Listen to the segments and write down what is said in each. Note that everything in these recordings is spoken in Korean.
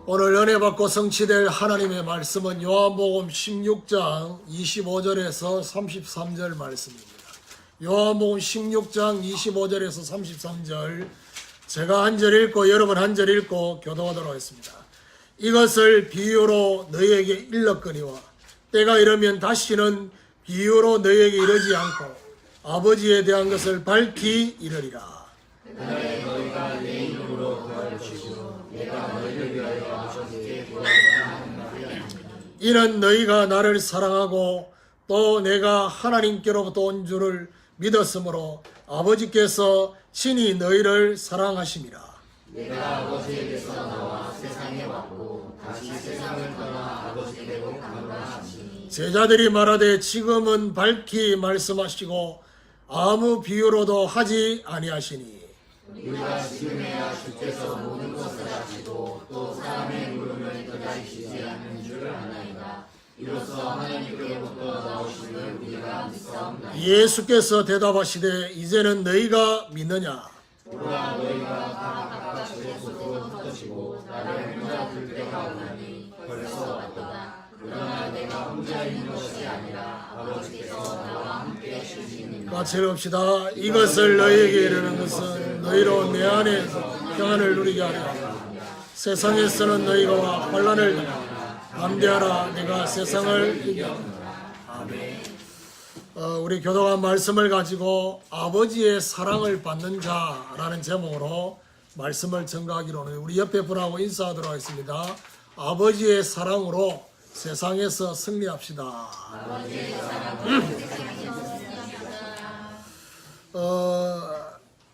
오늘 은혜 받고 성취될 하나님의 말씀은 요한복음 16장 25절에서 33절 말씀입니다. 요한복음 16장 25절에서 33절 제가 한 절 읽고 여러분 한 절 읽고 교도하도록 하겠습니다. 이것을 비유로 너희에게 일렀거니와 때가 이르면 다시는 비유로 너희에게 이르지 않고 아버지에 대한 것을 밝히 이르리라. 그날에 너희가 내 이름으로 구할 것이고 내가 너희를 위하여 아버지께 구하리라. 이는 너희가 나를 사랑하고 또 내가 하나님께로부터 온 줄을 믿었으므로 아버지께서 친히 너희를 사랑하심이라. 내가 아버지에게서 나와 세상에 왔고 다시 세상을 떠나 아버지께로 간다. 제자들이 말하되 지금은 밝히 말씀하시고 아무 비유로도 하지 아니하시니 우리가 지금에야 주께서 모든 것을 아시고 또 사람의 물음을 거다시지 않는 줄 아나이다. 이로써 하나님께로부터 나오심을 우리가 믿사옵나이다. 예수께서 대답하시되 이제는 너희가 믿느냐. 보라 너희가 다 각각 집에서도 흩어지고 나를 혼자 둘 때가 오나니 벌써 왔도다. 그러나 내가 혼자 있는 것이 아니라 아버지께서 나와 함께 하시니라. 같이 읽읍시다. 이것을 너희에게 이르는 것은 너희로 내 안에서 평안을 누리게 하려 함이라. 세상에서는 너희가 환난을 당하나 담대하라. 내가 세상을 이겼노라. 아멘. 우리 교도가 말씀을 가지고 아버지의 사랑을 받는 자라는 제목으로 말씀을 전가하기로는 우리 옆에 분하고 인사하도록 하겠습니다. 아버지의 사랑으로 세상에서 승리합시다. 아버지의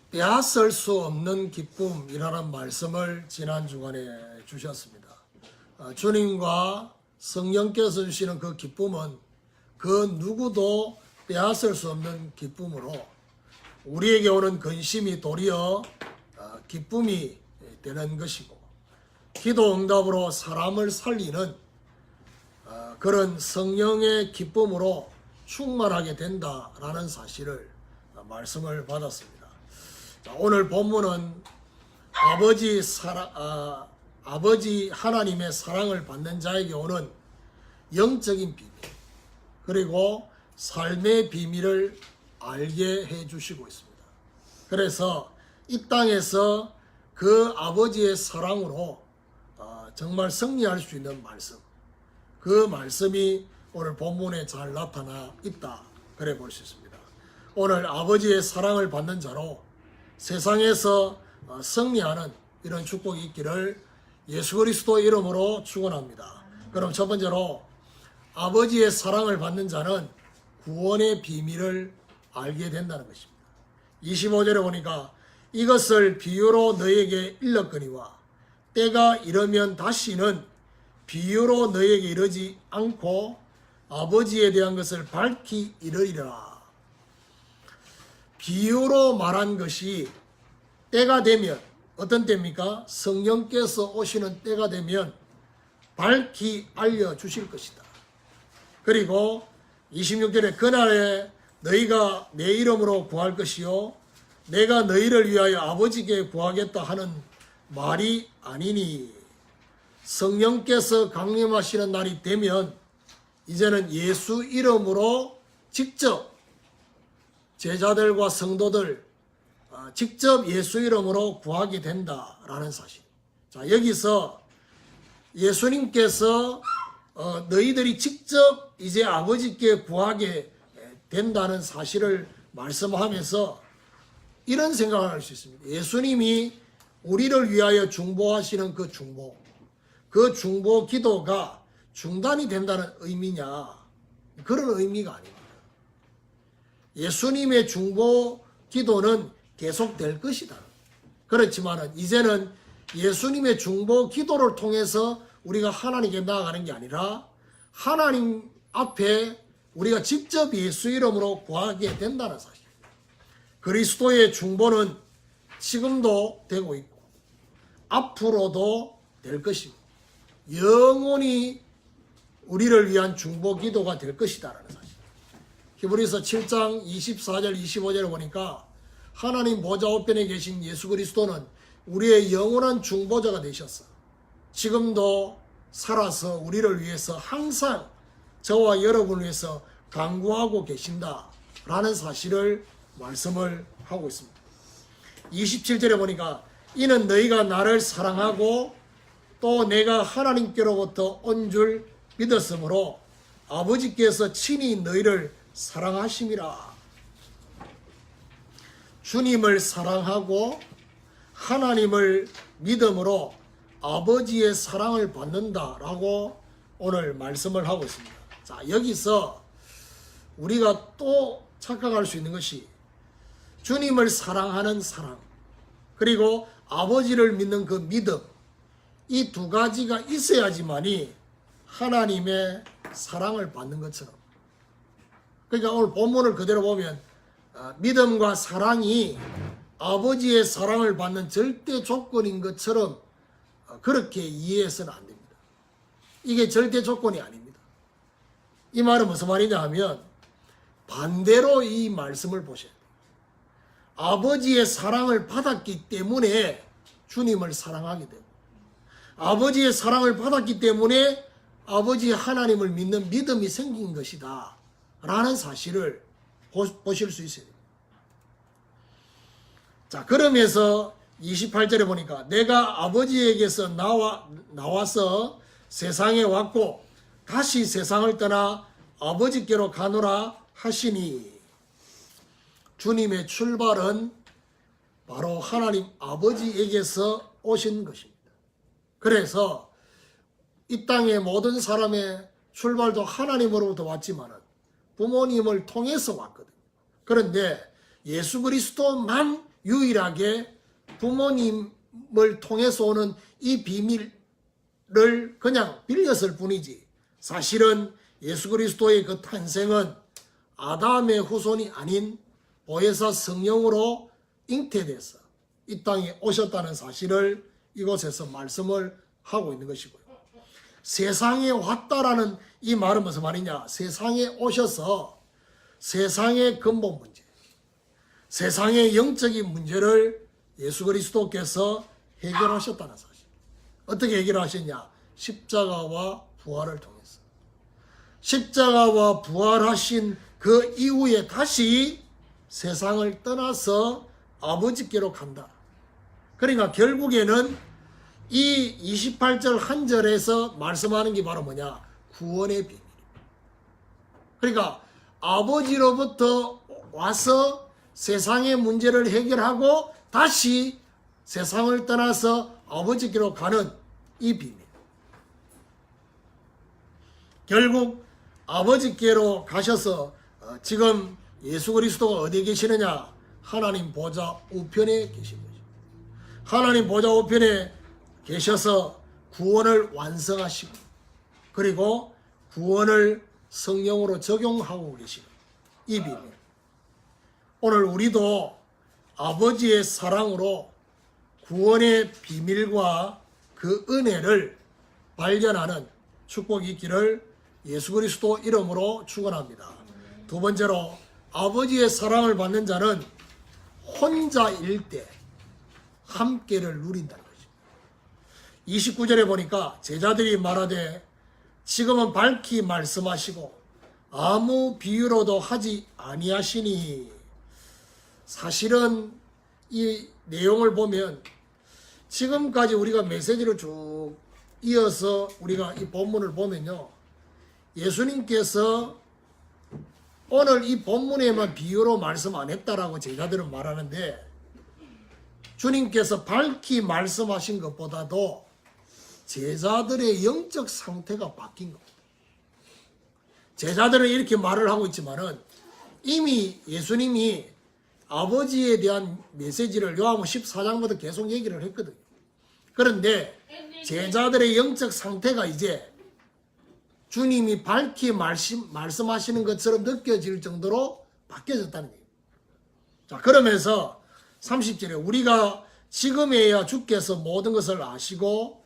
빼앗을 수 없는 기쁨이라는 말씀을 지난 주간에 주셨습니다. 주님과 성령께서 주시는 그 기쁨은 그 누구도 빼앗을 수 없는 기쁨으로 우리에게 오는 근심이 도리어 기쁨이 되는 것이고 기도 응답으로 사람을 살리는 그런 성령의 기쁨으로 충만하게 된다라는 사실을 말씀을 받았습니다. 오늘 본문은 아버지 하나님의 사랑을 받는 자에게 오는 영적인 비밀 그리고 삶의 비밀을 알게 해 주시고 있습니다. 그래서 이 땅에서 그 아버지의 사랑으로 정말 승리할 수 있는 말씀, 그 말씀이 오늘 본문에 잘 나타나 있다 그래 볼 수 있습니다. 오늘 아버지의 사랑을 받는 자로 세상에서 승리하는 이런 축복이 있기를 예수 그리스도 이름으로 축원합니다. 그럼 첫 번째로 아버지의 사랑을 받는 자는 구원의 비밀을 알게 된다는 것입니다. 25절에 보니까 이것을 비유로 너희에게 일렀거니와 때가 이르면 다시는 비유로 너희에게 이르지 않고 아버지에 대한 것을 밝히 이르리라. 비유로 말한 것이 때가 되면 어떤 때입니까? 성령께서 오시는 때가 되면 밝히 알려주실 것이다. 그리고 26절에 그날에 너희가 내 이름으로 구할 것이요 내가 너희를 위하여 아버지께 구하겠다 하는 말이 아니니 성령께서 강림하시는 날이 되면 이제는 예수 이름으로 직접 제자들과 성도들 직접 예수 이름으로 구하게 된다라는 사실. 자, 여기서 예수님께서 너희들이 직접 이제 아버지께 구하게 된다는 사실을 말씀하면서 이런 생각을 할 수 있습니다. 예수님이 우리를 위하여 중보하시는 그 중보 기도가 중단이 된다는 의미냐? 그런 의미가 아닙니다. 예수님의 중보 기도는 계속될 것이다. 그렇지만 이제는 예수님의 중보 기도를 통해서 우리가 하나님께 나아가는 게 아니라 하나님 앞에 우리가 직접 예수 이름으로 구하게 된다는 사실. 그리스도의 중보는 지금도 되고 있고 앞으로도 될 것이고 영원히 우리를 위한 중보 기도가 될 것이다라는 사실. 히브리서 7장 24절 25절을 보니까 하나님 보좌 우편에 계신 예수 그리스도는 우리의 영원한 중보자가 되셨어. 지금도 살아서 우리를 위해서 항상 저와 여러분을 위해서 간구하고 계신다라는 사실을 말씀을 하고 있습니다. 27절에 보니까 이는 너희가 나를 사랑하고 또 내가 하나님께로부터 온 줄 믿었으므로 아버지께서 친히 너희를 사랑하심이라. 주님을 사랑하고 하나님을 믿음으로 아버지의 사랑을 받는다라고 오늘 말씀을 하고 있습니다. 자, 여기서 우리가 또 착각할 수 있는 것이 주님을 사랑하는 사랑, 그리고 아버지를 믿는 그 믿음, 이 두 가지가 있어야지만이 하나님의 사랑을 받는 것처럼. 그러니까 오늘 본문을 그대로 보면 믿음과 사랑이 아버지의 사랑을 받는 절대 조건인 것처럼 그렇게 이해해서는 안 됩니다. 이게 절대 조건이 아닙니다. 이 말은 무슨 말이냐 하면 반대로 이 말씀을 보셔야 돼요. 아버지의 사랑을 받았기 때문에 주님을 사랑하게 되고, 아버지의 사랑을 받았기 때문에 아버지 하나님을 믿는 믿음이 생긴 것이다 라는 사실을 보실 수 있어요. 자, 그러면서 28절에 보니까 내가 아버지에게서 나와서 세상에 왔고 다시 세상을 떠나 아버지께로 가노라 하시니, 주님의 출발은 바로 하나님 아버지에게서 오신 것입니다. 그래서 이 땅의 모든 사람의 출발도 하나님으로부터 왔지만 부모님을 통해서 왔거든요. 그런데 예수 그리스도만 유일하게 부모님을 통해서 오는 이 비밀을 그냥 빌렸을 뿐이지, 사실은 예수 그리스도의 그 탄생은 아담의 후손이 아닌 보혜사 성령으로 잉태돼서 이 땅에 오셨다는 사실을 이곳에서 말씀을 하고 있는 것이고요. 세상에 왔다라는 이 말은 무슨 말이냐? 세상에 오셔서 세상의 근본 문제, 세상의 영적인 문제를 예수 그리스도께서 해결하셨다는 사실. 어떻게 해결하셨냐? 십자가와 부활을 통해서. 십자가와 부활하신 그 이후에 다시 세상을 떠나서 아버지께로 간다. 그러니까 결국에는 이 28절 한 절에서 말씀하는 게 바로 뭐냐? 구원의 비밀입니다. 그러니까 아버지로부터 와서 세상의 문제를 해결하고 다시 세상을 떠나서 아버지께로 가는 이 비밀. 결국 아버지께로 가셔서 지금 예수 그리스도가 어디에 계시느냐? 하나님 보좌 우편에 계신 거죠. 하나님 보좌 우편에 계셔서 구원을 완성하시고, 그리고 구원을 성령으로 적용하고 계시는 이 비밀. 오늘 우리도 아버지의 사랑으로 구원의 비밀과 그 은혜를 발견하는 축복이 있기를 예수 그리스도 이름으로 축원합니다. 두 번째로, 아버지의 사랑을 받는 자는 혼자일 때 함께를 누린다는 거죠. 29절에 보니까 제자들이 말하되 지금은 밝히 말씀하시고 아무 비유로도 하지 아니하시니. 사실은 이 내용을 보면 지금까지 우리가 메시지를 쭉 이어서 우리가 이 본문을 보면요, 예수님께서 오늘 이 본문에만 비유로 말씀 안 했다라고 제자들은 말하는데, 주님께서 밝히 말씀하신 것보다도 제자들의 영적 상태가 바뀐 겁니다. 제자들은 이렇게 말을 하고 있지만은 이미 예수님이 아버지에 대한 메시지를 요한복음 14장부터 계속 얘기를 했거든요. 그런데 제자들의 영적 상태가 이제 주님이 밝히 말씀하시는 것처럼 느껴질 정도로 바뀌어졌다는 거예요. 자, 그러면서 30절에 우리가 지금에야 주께서 모든 것을 아시고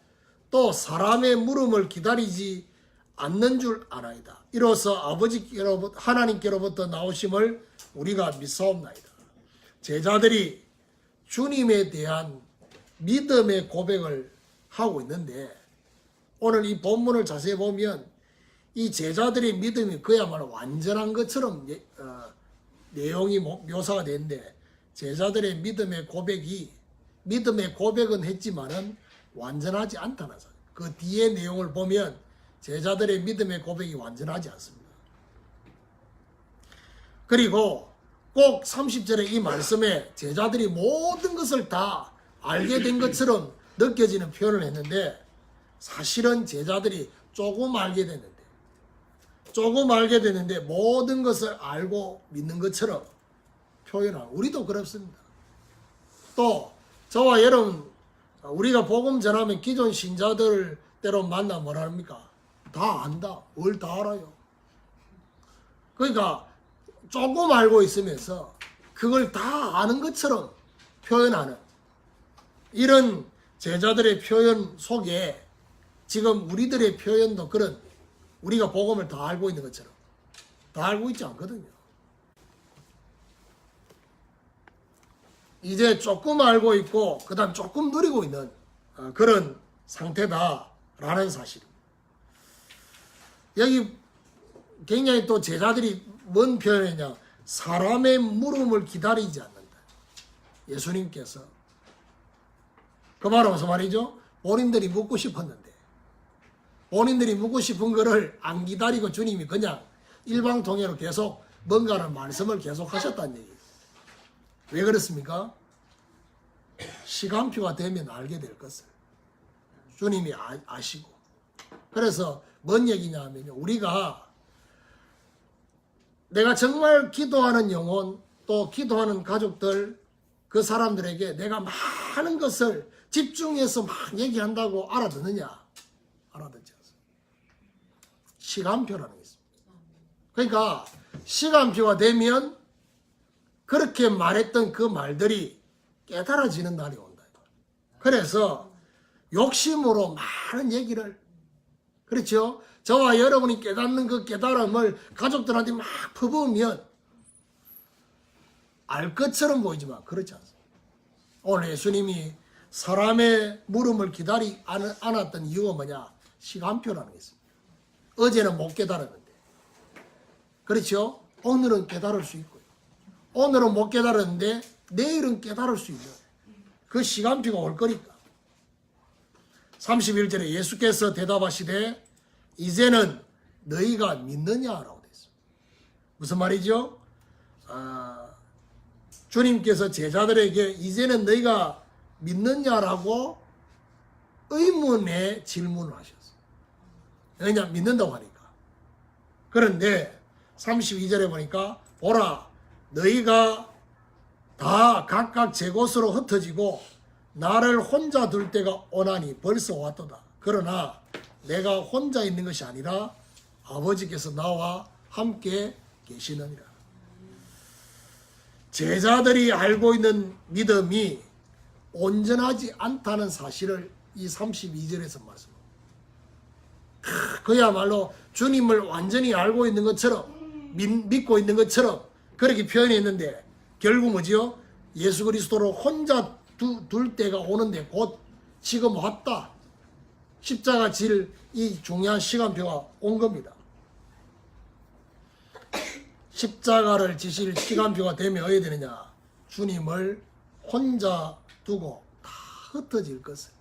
또 사람의 물음을 기다리지 않는 줄 아나이다. 이로써 아버지께로부터 하나님께로부터 나오심을 우리가 믿사옵나이다. 제자들이 주님에 대한 믿음의 고백을 하고 있는데 오늘 이 본문을 자세히 보면 이 제자들의 믿음이 그야말로 완전한 것처럼 내용이 묘사가 되는데, 제자들의 믿음의 고백은 했지만은 완전하지 않다는 사실. 그 뒤에 내용을 보면 제자들의 믿음의 고백이 완전하지 않습니다. 그리고 꼭 30절의 이 말씀에 제자들이 모든 것을 다 알게 된 것처럼 느껴지는 표현을 했는데, 사실은 제자들이 조금 알게 됐는데 모든 것을 알고 믿는 것처럼 표현하고, 우리도 그렇습니다. 또 저와 여러분, 우리가 복음 전하면 기존 신자들 때로 만나 뭐라 합니까? 다 안다. 뭘 다 알아요. 그러니까 조금 알고 있으면서 그걸 다 아는 것처럼 표현하는 이런 제자들의 표현 속에 지금 우리들의 표현도 그런, 우리가 복음을 다 알고 있는 것처럼 다 알고 있지 않거든요. 이제 조금 알고 있고 그 다음 조금 누리고 있는 그런 상태다라는 사실입니다. 여기 굉장히 또 제자들이 뭔 표현이냐, 사람의 물음을 기다리지 않는다. 예수님께서 그 말은 무슨 말이죠? 본인들이 묻고 싶었는데 본인들이 묻고 싶은 거를 안 기다리고 주님이 그냥 일방통행으로 계속 뭔가를 말씀을 계속 하셨다는 얘기예요. 왜 그렇습니까? 시간표가 되면 알게 될 것을 주님이 아시고. 그래서 뭔 얘기냐 하면, 우리가 내가 정말 기도하는 영혼, 또 기도하는 가족들, 그 사람들에게 내가 많은 것을 집중해서 막 얘기한다고 알아듣느냐? 알아듣지 않습니다. 시간표라는 게 있습니다. 그러니까 시간표가 되면 그렇게 말했던 그 말들이 깨달아지는 날이 온다. 그래서 욕심으로 많은 얘기를, 그렇죠? 저와 여러분이 깨닫는 그 깨달음을 가족들한테 막 퍼부으면 알 것처럼 보이지만 그렇지 않습니다. 오늘 예수님이 사람의 물음을 기다리지 않았던 이유가 뭐냐? 시간표라는 게 있습니다. 어제는 못 깨달았는데, 그렇죠? 오늘은 깨달을 수 있고요. 오늘은 못 깨달았는데 내일은 깨달을 수 있는 그 시간표가 올 거니까. 31절에 예수께서 대답하시되 이제는 너희가 믿느냐라고 되어 있습니다. 무슨 말이죠? 주님께서 제자들에게 이제는 너희가 믿느냐라고 의문의 질문을 하셨어요. 왜냐? 믿는다고 하니까. 그런데 32절에 보니까 보라, 너희가 다 각각 제 곳으로 흩어지고 나를 혼자 둘 때가 오나니 벌써 왔도다. 그러나 내가 혼자 있는 것이 아니라 아버지께서 나와 함께 계시느니라. 제자들이 알고 있는 믿음이 온전하지 않다는 사실을 이 32절에서 말씀합니다. 그야말로 주님을 완전히 알고 있는 것처럼 믿고 있는 것처럼 그렇게 표현했는데, 결국 뭐지요? 예수 그리스도를 혼자 둘 때가 오는데 곧 지금 왔다. 십자가 질 이 중요한 시간표가 온 겁니다. 십자가를 지실 시간표가 되면 어떻게 되느냐? 주님을 혼자 두고 다 흩어질 것을.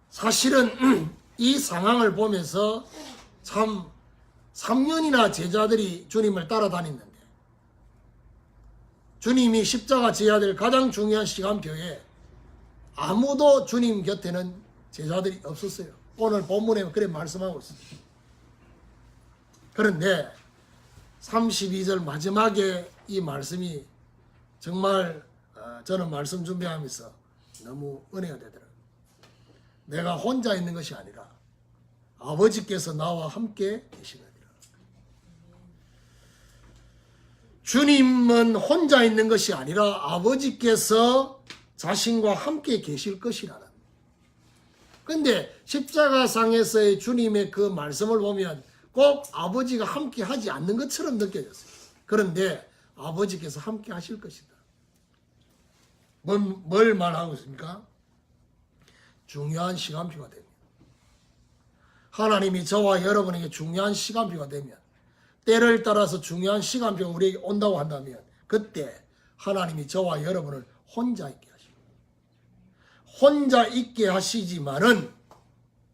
사실은 이 상황을 보면서 참 3년이나 제자들이 주님을 따라다녔는데, 주님이 십자가 지어야 될 가장 중요한 시간표에 아무도 주님 곁에는 제자들이 없었어요. 오늘 본문에 그래 말씀하고 있습니다. 그런데 32절 마지막에 이 말씀이 정말 저는 말씀 준비하면서 너무 은혜가 되더라고요. 내가 혼자 있는 것이 아니라 아버지께서 나와 함께 계시느니라. 주님은 혼자 있는 것이 아니라 아버지께서 자신과 함께 계실 것이라는. 근데 십자가상에서의 주님의 그 말씀을 보면 꼭 아버지가 함께 하지 않는 것처럼 느껴졌어요. 그런데 아버지께서 함께 하실 것이다. 뭘 말하고 있습니까? 중요한 시간표가 됩니다. 하나님이 저와 여러분에게 중요한 시간표가 되면, 때를 따라서 중요한 시간표가 우리에게 온다고 한다면, 그때 하나님이 저와 여러분을 혼자 있게 하십니다. 혼자 있게 하시지만은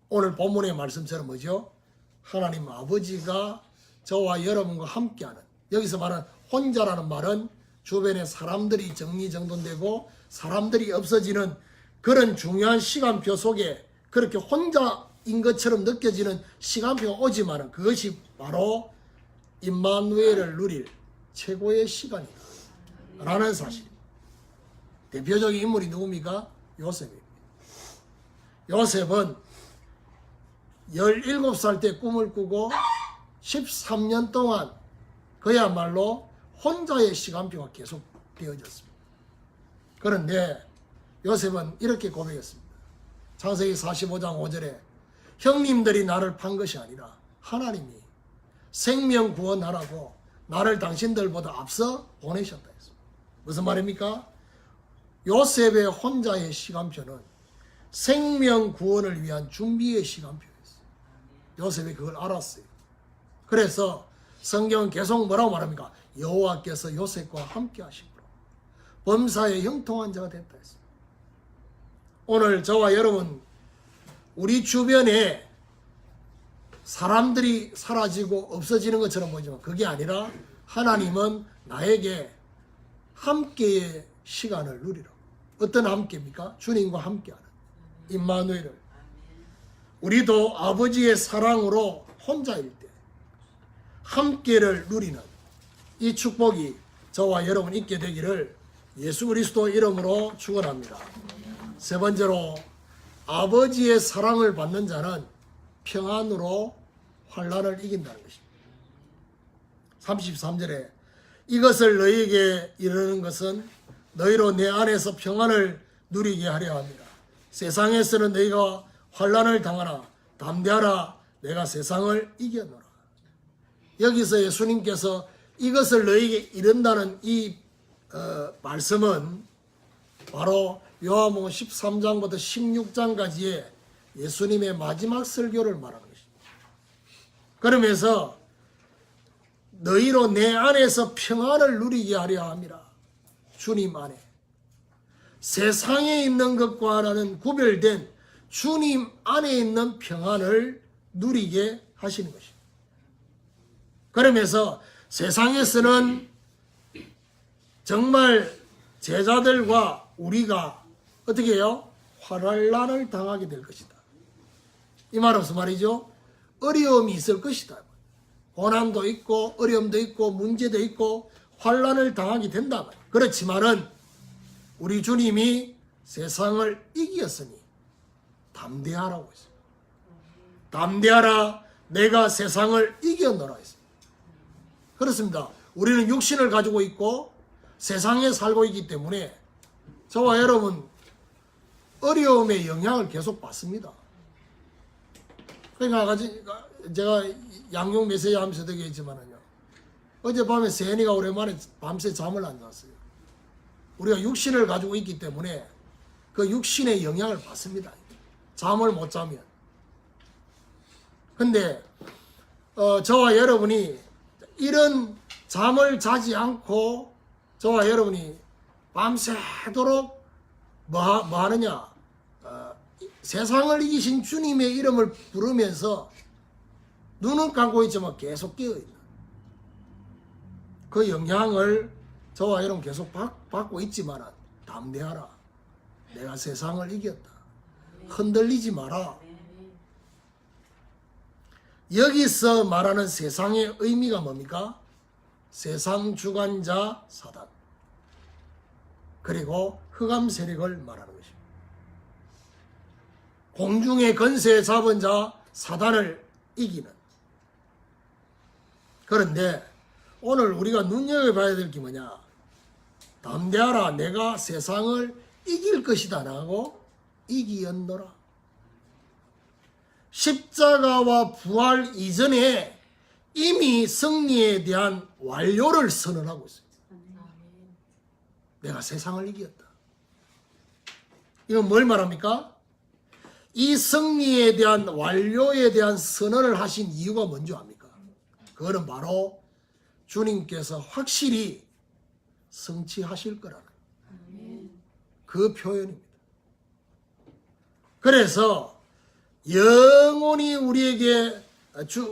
오늘 본문의 말씀처럼 뭐죠? 하나님 아버지가 저와 여러분과 함께하는, 여기서 말하는 혼자라는 말은 주변에 사람들이 정리정돈되고 사람들이 없어지는 그런 중요한 시간표 속에 그렇게 혼자인 것처럼 느껴지는 시간표가 오지만은 그것이 바로 임마누엘을 누릴 최고의 시간이다 라는 사실. 대표적인 인물이 누굽니까? 요셉입니다. 요셉은 17살 때 꿈을 꾸고 13년 동안 그야말로 혼자의 시간표가 계속 되어졌습니다. 그런데 요셉은 이렇게 고백했습니다. 창세기 45장 5절에 형님들이 나를 판 것이 아니라 하나님이 생명 구원하라고 나를 당신들보다 앞서 보내셨다 했습니다. 무슨 말입니까? 요셉의 혼자의 시간표는 생명 구원을 위한 준비의 시간표였어요. 요셉이 그걸 알았어요. 그래서 성경은 계속 뭐라고 말합니까? 여호와께서 요셉과 함께 하심으로 범사에 형통한 자가 됐다 했습니다. 오늘 저와 여러분, 우리 주변에 사람들이 사라지고 없어지는 것처럼 보이지만 그게 아니라 하나님은 나에게 함께의 시간을 누리라고. 어떤 함께입니까? 주님과 함께하는 임마누엘을. 우리도 아버지의 사랑으로 혼자일 때 함께를 누리는 이 축복이 저와 여러분 있게 되기를 예수 그리스도 이름으로 축원합니다. 세 번째로, 아버지의 사랑을 받는 자는 평안으로 환난을 이긴다는 것입니다. 33절에 이것을 너희에게 이르는 것은 너희로 내 안에서 평안을 누리게 하려 합니다. 세상에서는 너희가 환난을 당하나 담대하라, 내가 세상을 이겨노라. 여기서 예수님께서 이것을 너희에게 이른다는 이 말씀은 바로 요한복음 13장부터 16장까지의 예수님의 마지막 설교를 말하는 것입니다. 그러면서 너희로 내 안에서 평안을 누리게 하려 함이라. 주님 안에. 세상에 있는 것과는 구별된 주님 안에 있는 평안을 누리게 하시는 것입니다. 그러면서 세상에서는 정말 제자들과 우리가 어떻게 해요? 환난을 당하게 될 것이다. 이 말은 무슨 말이죠? 어려움이 있을 것이다. 고난도 있고 어려움도 있고 문제도 있고 환난을 당하게 된다. 그렇지만은 우리 주님이 세상을 이겼으니 담대하라고 했습니다. 담대하라, 내가 세상을 이겨노라 했습니다. 그렇습니다. 우리는 육신을 가지고 있고 세상에 살고 있기 때문에 저와 여러분 어려움의 영향을 계속 받습니다. 그러니까 제가 양육 메시지 하면서 얘기했지만요, 어젯밤에 세연이가 오랜만에 밤새 잠을 안 잤어요. 우리가 육신을 가지고 있기 때문에 그 육신의 영향을 받습니다. 잠을 못 자면. 근데 저와 여러분이 이런 잠을 자지 않고 저와 여러분이 밤새도록 뭐 하느냐, 세상을 이기신 주님의 이름을 부르면서 눈은 감고 있지만 계속 깨어있는 그 영향을 저와 여러분 계속 받고 있지만 담대하라, 내가 세상을 이겼다, 흔들리지 마라. 여기서 말하는 세상의 의미가 뭡니까? 세상 주관자 사단, 그리고 흑암 세력을 말하는 것입니다. 공중의 건세 잡은 자 사단을 이기는. 그런데 오늘 우리가 눈여겨봐야 될 게 뭐냐? 담대하라, 내가 세상을 이길 것이다 하고 이기었노라. 십자가와 부활 이전에 이미 승리에 대한 완료를 선언하고 있습니다. 내가 세상을 이겼다. 이건 뭘 말합니까? 이 승리에 대한 완료에 대한 선언을 하신 이유가 뭔지 압니까? 그거는 바로 주님께서 확실히 성취하실 거라는 그 표현입니다. 그래서 영원히 우리에게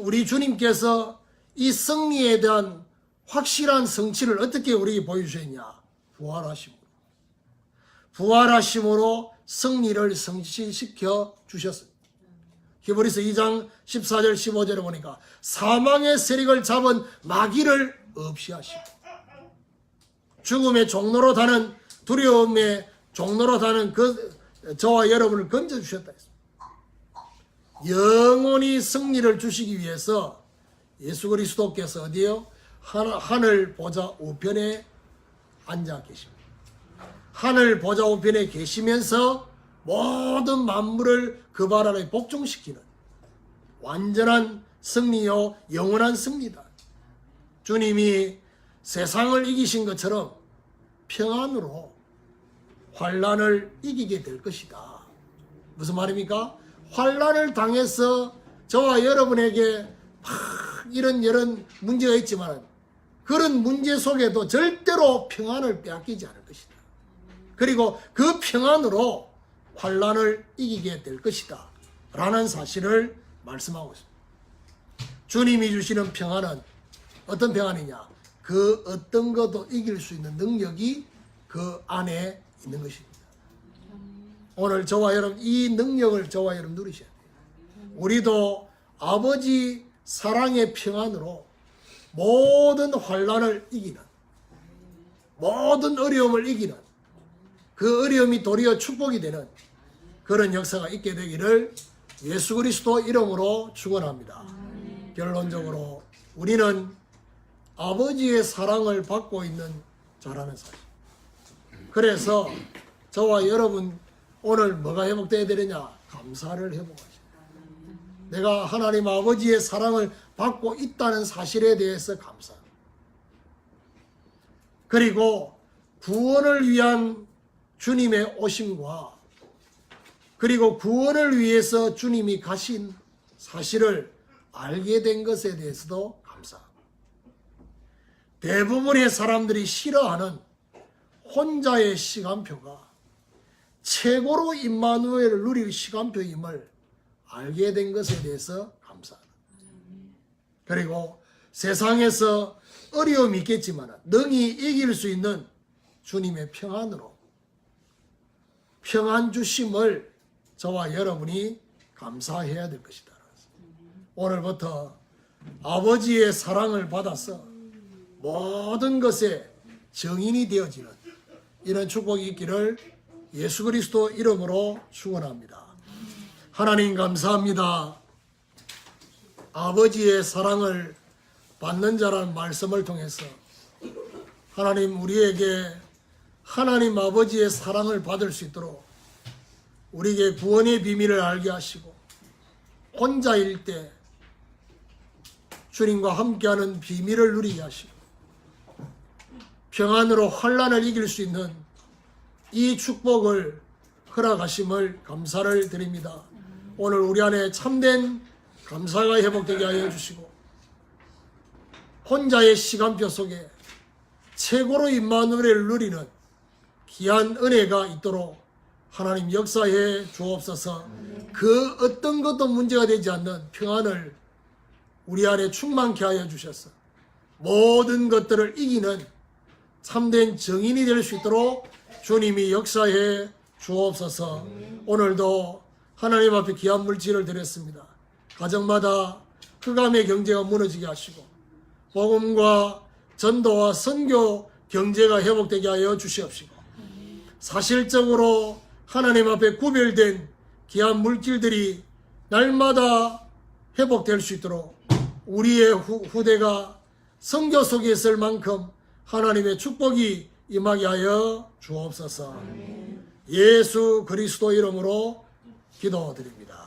우리 주님께서 이 승리에 대한 확실한 성취를 어떻게 우리에게 보여주셨냐? 부활하심으로 승리를 성취시켜 주셨습니다. 히브리서 2장 14절 15절에 보니까 사망의 세력을 잡은 마귀를 없이 하시고 죽음의 종로로 다는 두려움의 종로로 다는 저와 여러분을 건져주셨다 했습니다. 영원히 승리를 주시기 위해서 예수 그리스도께서 어디요? 하늘 보좌 우편에 앉아 계십니다. 하늘 보좌 우편에 계시면서 모든 만물을 그 발 아래 복종시키는 완전한 승리요 영원한 승리다. 주님이 세상을 이기신 것처럼 평안으로 환난을 이기게 될 것이다. 무슨 말입니까? 환난을 당해서 저와 여러분에게 이런 문제가 있지만 그런 문제 속에도 절대로 평안을 빼앗기지 않을 것이다. 그리고 그 평안으로 환난을 이기게 될 것이다 라는 사실을 말씀하고 있습니다. 주님이 주시는 평안은 어떤 평안이냐? 그 어떤 것도 이길 수 있는 능력이 그 안에 있는 것입니다. 오늘 저와 여러분 이 능력을 저와 여러분 누리셔야 돼요. 우리도 아버지 사랑의 평안으로 모든 환난을 이기는, 모든 어려움을 이기는, 그 어려움이 도리어 축복이 되는 그런 역사가 있게 되기를 예수 그리스도 이름으로 축원합니다. 결론적으로 우리는 아버지의 사랑을 받고 있는 자라는 사실. 그래서 저와 여러분 오늘 뭐가 회복되어야 되느냐? 감사를 회복하시오. 내가 하나님 아버지의 사랑을 받고 있다는 사실에 대해서 감사합니다. 그리고 구원을 위한 주님의 오심과 그리고 구원을 위해서 주님이 가신 사실을 알게 된 것에 대해서도 감사합니다. 대부분의 사람들이 싫어하는 혼자의 시간표가 최고로 임마누엘을 누릴 시간표임을 알게 된 것에 대해서 감사합니다. 그리고 세상에서 어려움이 있겠지만 능히 이길 수 있는 주님의 평안으로 평안 주심을 저와 여러분이 감사해야 될 것이다. 오늘부터 아버지의 사랑을 받아서 모든 것에 정인이 되어지는 이런 축복이 있기를 예수 그리스도 이름으로 축원합니다. 하나님 감사합니다. 아버지의 사랑을 받는 자라는 말씀을 통해서 하나님 우리에게 하나님 아버지의 사랑을 받을 수 있도록 우리에게 구원의 비밀을 알게 하시고 혼자일 때 주님과 함께하는 비밀을 누리게 하시고 평안으로 환난을 이길 수 있는 이 축복을 허락하심을 감사를 드립니다. 오늘 우리 안에 참된 감사가 회복되게 하여 주시고 혼자의 시간표 속에 최고로 임마누엘을 누리는 귀한 은혜가 있도록 하나님 역사해 주옵소서. 그 어떤 것도 문제가 되지 않는 평안을 우리 안에 충만케 하여 주셔서 모든 것들을 이기는 참된 정인이 될 수 있도록 주님이 역사해 주옵소서. 오늘도 하나님 앞에 귀한 물질을 드렸습니다. 가정마다 흑암의 경제가 무너지게 하시고 복음과 전도와 선교 경제가 회복되게 하여 주시옵시고 사실적으로 하나님 앞에 구별된 귀한 물질들이 날마다 회복될 수 있도록 우리의 후대가 선교 속에 있을 만큼 하나님의 축복이 임하게 하여 주옵소서. 예수 그리스도 이름으로 기도드립니다.